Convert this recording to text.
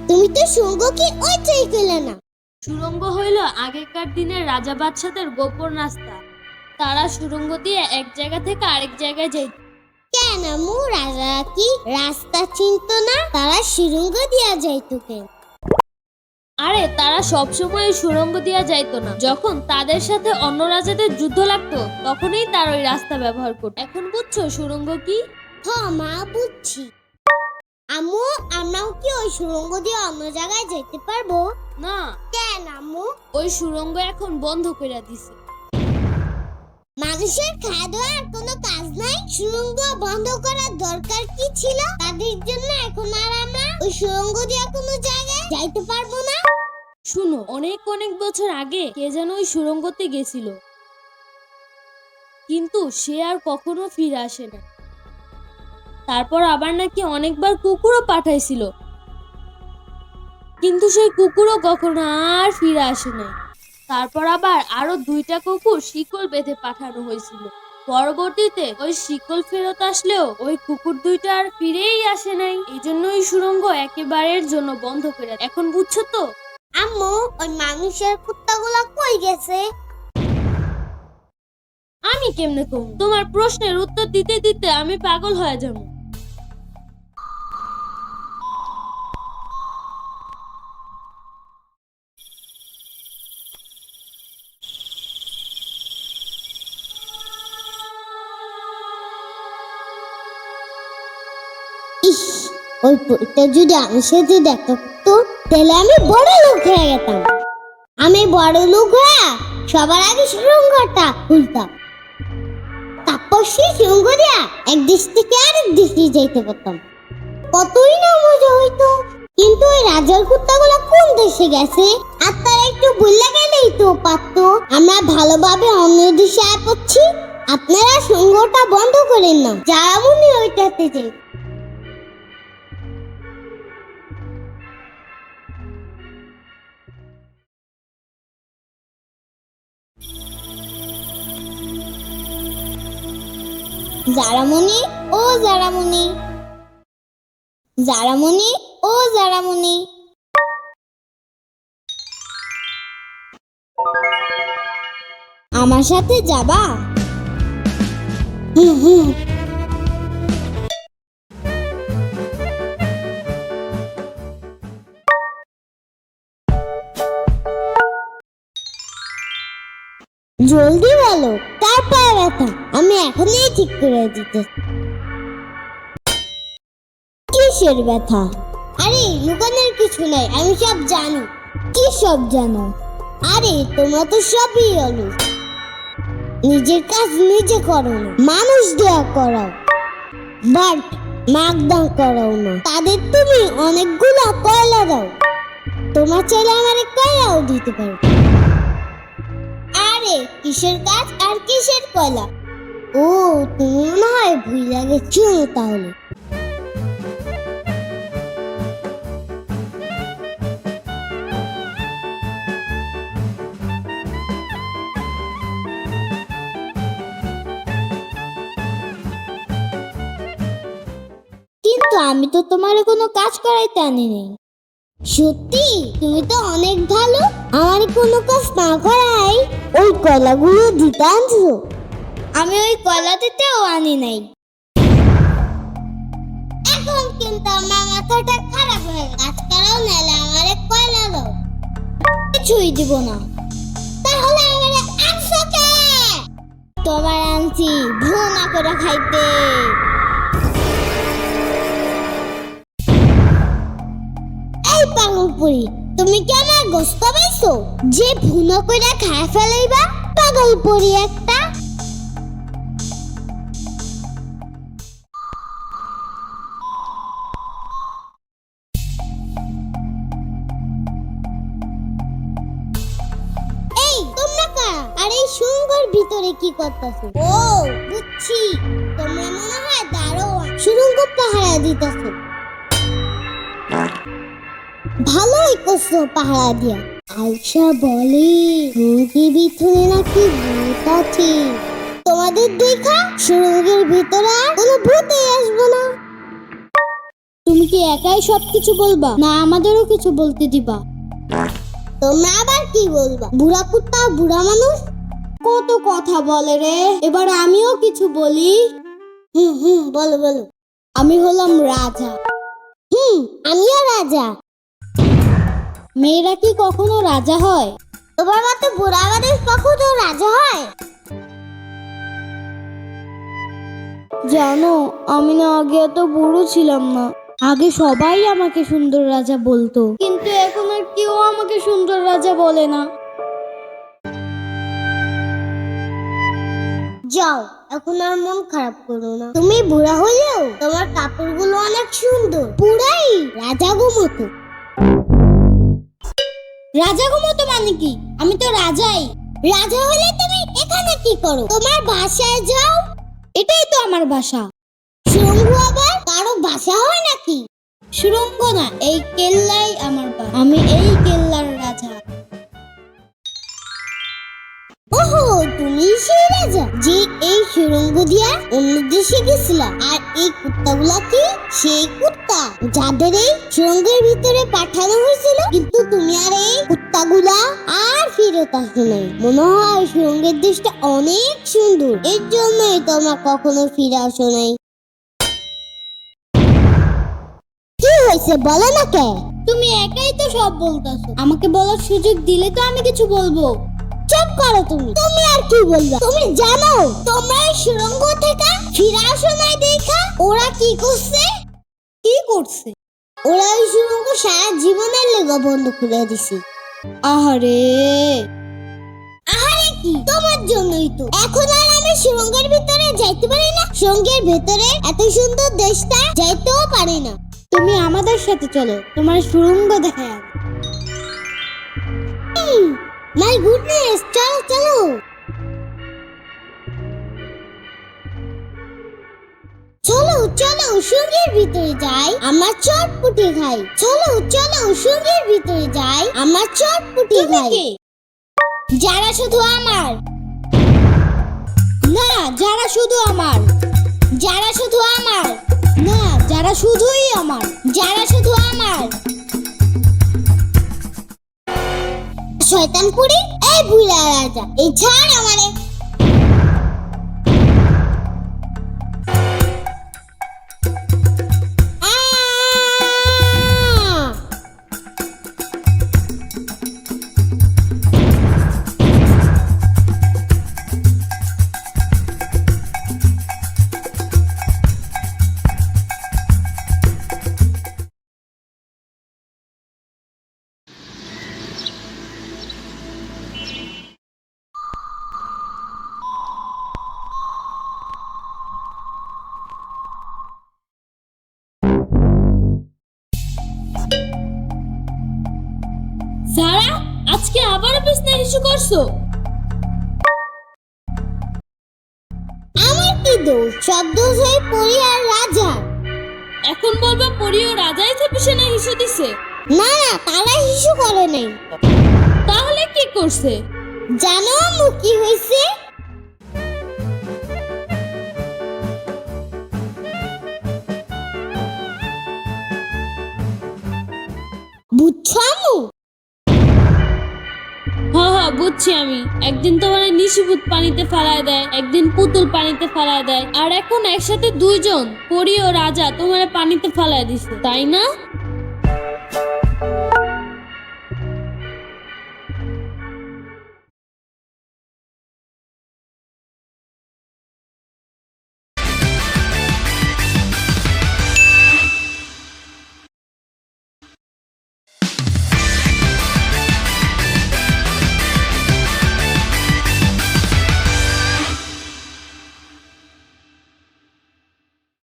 তুমি তো সুড়ঙ্গ কি ওইটাই কইলে না? সুড়ঙ্গ হইল আগেকার দিনের রাজা বাদশাদের গোপন রাস্তা। তারা সুড়ঙ্গ দিয়ে এক জায়গা থেকে আরেক জায়গায় যাইত। কেন আম্মু, রাজারা কি রাস্তা চিনতো না? তারা সুড়ঙ্গ দিয়া যাইতো কেন? আরে তারা সবসময় সুড়ঙ্গ দিয়া যাইতো না। যখন তাদের সাথে অন্য রাজাদের যুদ্ধ লাগতো তখনই তার ওই রাস্তা ব্যবহার করত। এখন বুঝছো সুড়ঙ্গ কি? মা, বুঝছি। আম্মু, আমরাও কি ওই সুড়ঙ্গ দিয়ে অন্য জায়গায় যেতে পারবো? না। কেন আম্মু? ওই সুড়ঙ্গ এখন বন্ধ করে দিছে। মানুষের খাওয়া দাওয়ার কোনো কাজ নাই, সুড়ঙ্গ বন্ধ করার দরকার কি ছিল? তাদের জন্য এখন আর আমরা ওই সুড়ঙ্গ দিয়ে কোনো জায়গায় যাইতে পারবো না। শুনো, অনেক অনেক বছর আগে কে যেন ওই সুড়ঙ্গতে গেছিল, কিন্তু সে আর কখনো ফিরে আসে না। তারপর আবার নাকি অনেকবার কুকুরও পাঠাইছিল, কিন্তু সেই কুকুরও কখনো আর ফিরে আসে নাই। তারপর আবার আরো 2টা কুকুর শিকল বেঁধে পাঠানো হয়েছিল। পরবর্তীতে ওই শিকল ফেরত আসলেও ওই কুকুর 2টা আর ফিরেই আসে নাই। এই জন্য ওই সুড়ঙ্গ একেবারের জন্য বন্ধ করে। এখন বুঝছো তো? আম্মু, ওই মানুষের কুত্তাগুলো কই গেছে? আমি কেমনে কম? তোমার প্রশ্নের উত্তর দিতে দিতে আমি পাগল হয়ে যাব। ইস, ওই পুরীটা যদি আমি সাথে দেখা করতো তাহলে আমি বড় লোক হয়ে যেতাম। আমি বড় লোক হয়ে সবার আগে সুড়ঙ্গটা খুলতাম, তারপর সেই সুড়ঙ্গ দিয়া এক দেশ থেকে আরেক দেশে যাইতে পারতাম। কতই না মজা হইতো। কিন্তু ওই রাজার কুত্তাগুলো কোন দেশে গেছে? আর তারা একটু ভুলে গেলেই তো পারতো। আমরা ভালোভাবে অন্য দেশে আয় পড়ছি, আপনারা সুড়ঙ্গটা বন্ধ করেন না, যারা মনে ওইটাতে যাই। জারামণি, ও জারামণি, জারামণি, ও জারামণি। আমার সাথে যাবা? হুম। জলদি বলো, কার পায়ে ব্যথা? আমি এখনই ঠিক করে দিতে। কিসের ব্যথা? আরে লুকানোর কিছু নাই, আমি সব জানি। কি সব জানো? আরে তোমরা তো সবই অলস, নিজের কাজ নিজে করো না, মানুষ দেয়া করাও, বাট মাগদা করাও না। তাদের তুমি অনেকগুলো কয়লা দাও, তোমার চাইলে আমার কয়লাও দিতে পারো। আরে কিসের কাজ আর কিসের কয়লা? ও, তুমি মনে হয় ভুলে গেছো তাহলে। কিন্তু আমি তো তোমার কোনো কাজ করাইতে আনি নাই। সত্যি? তুমি তো অনেক ভালো, আমার কোনো কাজ না করাই ওই কয়লাগুলো দিতে আনছো। আমি ওই কয়লা দিতেও আনি নাই। এখন কিন্তু আমার মাথাটা খারাপ হয়ে গেছে। কাজ করাও নাহলে আমার কয়লা দাও। কিছুই দিব না। তাহলে আমার আনছো কে? তোমার আনছি ভুনা করে খাইতে। এই পাগলপুরি, তুমি কি আমার গোস্ত পাইছো যে ভুনা কইরা খায় ফেলাইবা? পাগলপুরি একটা। আর এই সুরঙ্গের ভিতরে কি করতেছো? ও বুঝছি, তোমরা মনে হয় দারোয়ান, সুরঙ্গ পাহারা দিতেছো। ভালোই করছো পাহারা দিয়া। আয়শা বলে সুরঙ্গের ভিতরে নাকি ভূত আছে। তোমাদের দেখা সুরঙ্গের ভিতরে আর কোনো ভূতই আসবে না। তুমি কি একাই সবকিছু বলবা, না আমাদেরও কিছু বলতে দিবা? তোমরা আবার কি বলবা? বুড়া কুত্তা বুড়া মানুষ কত কথা বলে রে। এবার আমিও কিছু বলি। বলো বলো। আমি হলাম রাজা। আমিও রাজা। মেয়েরা কি কখনো রাজা হয়? তোমার মতো বুড়া মানুষ কখনো রাজা হয়? জানো, আমি না আগে এত বুড়ো ছিলাম না। আগে সবাই আমাকে সুন্দর রাজা বলতো, কিন্তু এখন আর কেউ আমাকে সুন্দর রাজা বলে না। যাও, এখন আর মন খারাপ করো না। তুমি বুড়া হলেও তোমার কাপড়গুলো অনেক সুন্দর, পুরাই রাজাগো মতো। রাজাগো মতো মানে কি? আমি তো রাজাই। রাজা হলে তুমি এখানে কি করো? তোমার বাসায় যাও। এটাই তো আমার বাসা। সুরঙ্গ আবার কারো বাসা হয় নাকি? সুরঙ্গ না, এই কেল্লাই আমার বাসা। আমি এই কেল্লার রাজা। ওহো, তুমি সেই রাজা যে এই সুরঙ্গ দিয়া অন্য দেশে গেছিলা। আর এই কুত্তাগুলা কি সেই কুত্তা যাদের এই সুরঙ্গের ভিতরে পাঠানো হয়েছিল? কিন্তু তুমি আর এই কুত্তাগুলা আর ফিরত আসো নাই। মনে হয় সুরঙ্গের দেশটা অনেক সুন্দর, এর জন্যই তোমরা কখনো ফিরে আসো নাই। কি হয়েছে বলো না কে? তুমি একাই তো সব বলতাছো। আমাকে বলার সুযোগ দিলে তো আমি কিছু বলবো। চুপ করো তুমি। তুমি আর কি বলবা? তুমি জানো তোমরা এই সুরঙ্গ থেকে ফিরে আসো নাই দেখা ওরা কি করছে? কি করছে? ওরা এই সুরঙ্গ সারা জীবনের লেগে বন্ধ করে দিছে। আহারে আহারে কি? তোমার জন্যই তো এখন আর আমি সুরঙ্গের ভিতরে যাইতে পারি না। সুরঙ্গের ভিতরে এত সুন্দর দেশটা যাইতেও পারি না। তুমি আমাদের সাথে চলো, তোমার সুরঙ্গ দেখাই। মাই গুডনেস, চলো চলো। চলো চলো সুরঙ্গের ভিতরে যাই, আমরা চটপটি খাই। চলো চলো সুরঙ্গের ভিতরে যাই, আমরা চটপটি খাই। যারা শুধু আমার না, যারা শুধু আমার, যারা শুধু আমার না, যারা শুধুই আমার, যারা শুধু আমার। শয়তানপুরি, এই বুড়া রাজা, এই ছাড় আমারে। সারা, আজকে আবার বিছনা হিসু করছো? আমার কি দোষ? সব দোষ হয় পরি আর রাজা। এখন বলবা পরি ও রাজাই তো বিছানা হিসু দিছে? না না, তারা হিসু করে নাই। তাহলে কি করছে? জানো আম্মু কি হয়েছে? বুঝছো আম্মু? হ্যাঁ বুঝছি আমি। একদিন তোমার নিশিভূত পানিতে ফেলায় দেয়, একদিন পুতুল পানিতে ফেলায় দেয়, আর এখন একসাথে দুইজন পরি ও রাজা তোমার পানিতে ফেলায় দিছে, তাই না?